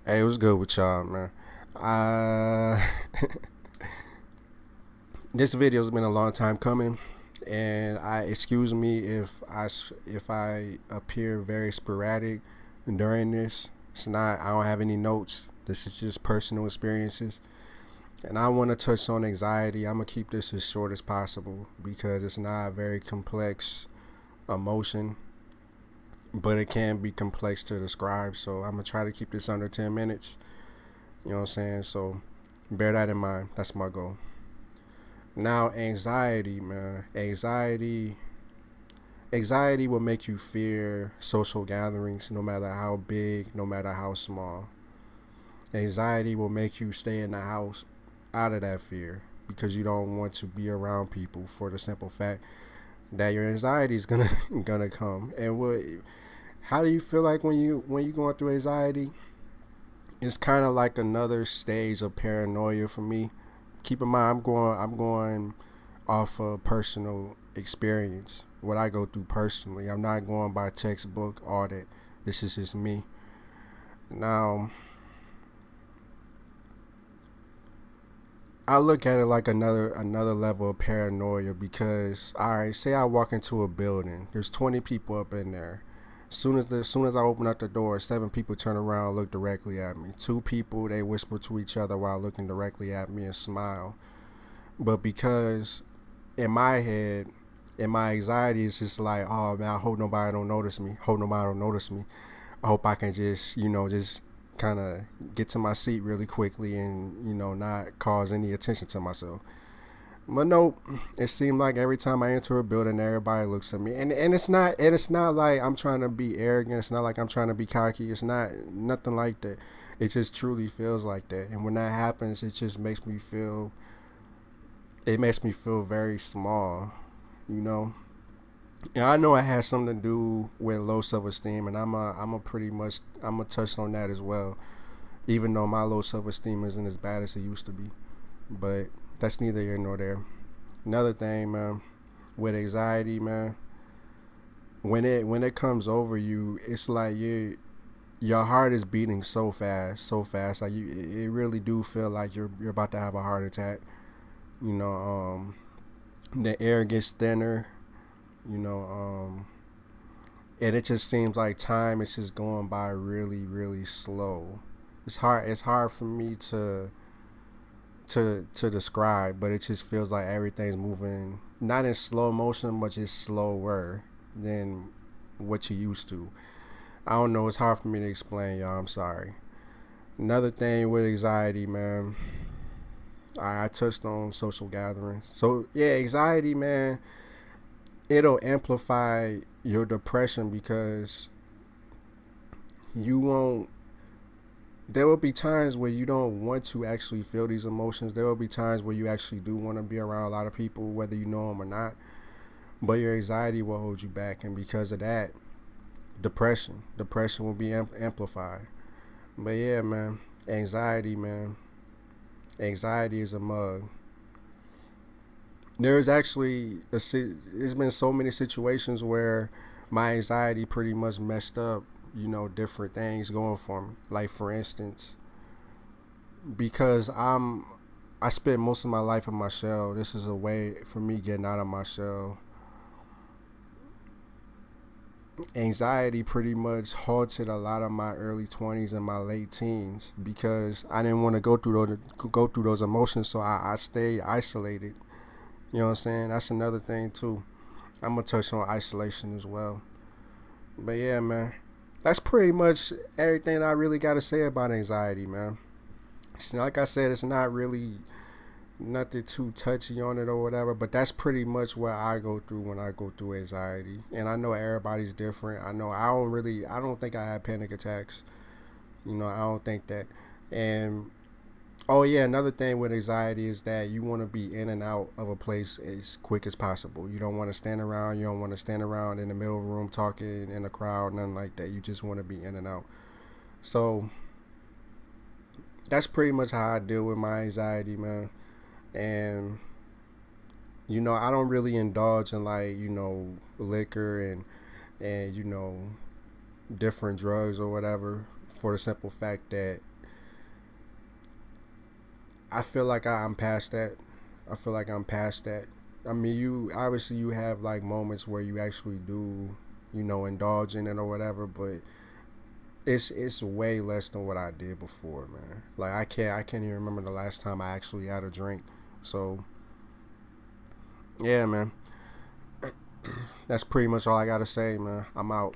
Hey, what's good with y'all, man? Uh, this video's been a long time coming, and I excuse me if I appear very sporadic during this. It's not. I don't have any notes. This is just personal experiences, and I want to touch on anxiety. I'm gonna keep this as short as possible because it's not a very complex emotion, but it can be complex to describe. So I'm gonna try to keep this under 10 minutes. You know what I'm saying? So bear that in mind. That's my goal. Now, anxiety, man. Anxiety will make you fear social gatherings, no matter how big, no matter how small. Anxiety will make you stay in the house out of that fear because you don't want to be around people for the simple fact that your anxiety is gonna gonna come. And how do you feel like when you going through anxiety? It's kind of like another stage of paranoia for me. Keep in mind, I'm going off of personal experience, what I go through personally. I'm not going by textbook audit. This is just me. Now, I look at it like another level of paranoia because, all right, say I walk into a building, there's 20 people up in there. Soon as I open up the door, 7 people turn around, look directly at me. 2 people they whisper to each other while looking directly at me and smile. But because in my head, in my anxiety, it's just like, oh man, I hope nobody don't notice me. Hope nobody don't notice me. I hope I can just kind of get to my seat really quickly and not cause any attention to myself. But nope, it seemed like every time I enter a building, everybody looks at me, and it's not like I'm trying to be arrogant. It's not like I'm trying to be cocky. It's not nothing like that. It just truly feels like that, and when that happens, it just makes me feel. It makes me feel very small, you know. And I know it has something to do with low self esteem, and I'm a touch on that as well. Even though my low self esteem isn't as bad as it used to be, but that's neither here nor there. Another thing, man, with anxiety, man, when it comes over you, it's like your heart is beating so fast. Like it really do feel like you're about to have a heart attack. You know, the air gets thinner. You know, and it just seems like time is just going by really, really slow. It's hard for me to describe, but it just feels like everything's moving not in slow motion, but just slower than what you used to. I don't know. It's hard for me to explain, y'all. I'm sorry. Another thing with anxiety, man. I touched on social gatherings. So yeah, anxiety, man. It'll amplify your depression because you won't. There will be times where you don't want to actually feel these emotions. There will be times where you actually do want to be around a lot of people, whether you know them or not. But your anxiety will hold you back, and because of that, depression will be amplified. But yeah, man, anxiety is a mug. There's been so many situations where my anxiety pretty much messed up, different things going for me. Like for instance, because I spent most of my life in my shell. This is a way for me getting out of my shell. Anxiety pretty much halted a lot of my early 20s and my late teens because I didn't want to go through those emotions, so I stayed isolated. You know what I'm saying? That's another thing too. I'm gonna touch on isolation as well. But yeah, man, that's pretty much everything I really got to say about anxiety, man. Like I said, it's not really nothing too touchy on it or whatever, but that's pretty much what I go through when I go through anxiety. And I know everybody's different. I know I don't think I have panic attacks. I don't think that. And oh yeah, another thing with anxiety is that you want to be in and out of a place as quick as possible. You don't want to stand around. You don't want to stand around in the middle of a room talking in a crowd, nothing like that. You just want to be in and out. So that's pretty much how I deal with my anxiety, man. And I don't really indulge in like liquor and different drugs or whatever for the simple fact that I feel like I'm past that. I feel like I'm past that. I mean, you obviously you have like moments where you actually do, indulge in it or whatever, but it's way less than what I did before, man. Like I can't even remember the last time I actually had a drink. So yeah, man. That's pretty much all I gotta say, man. I'm out.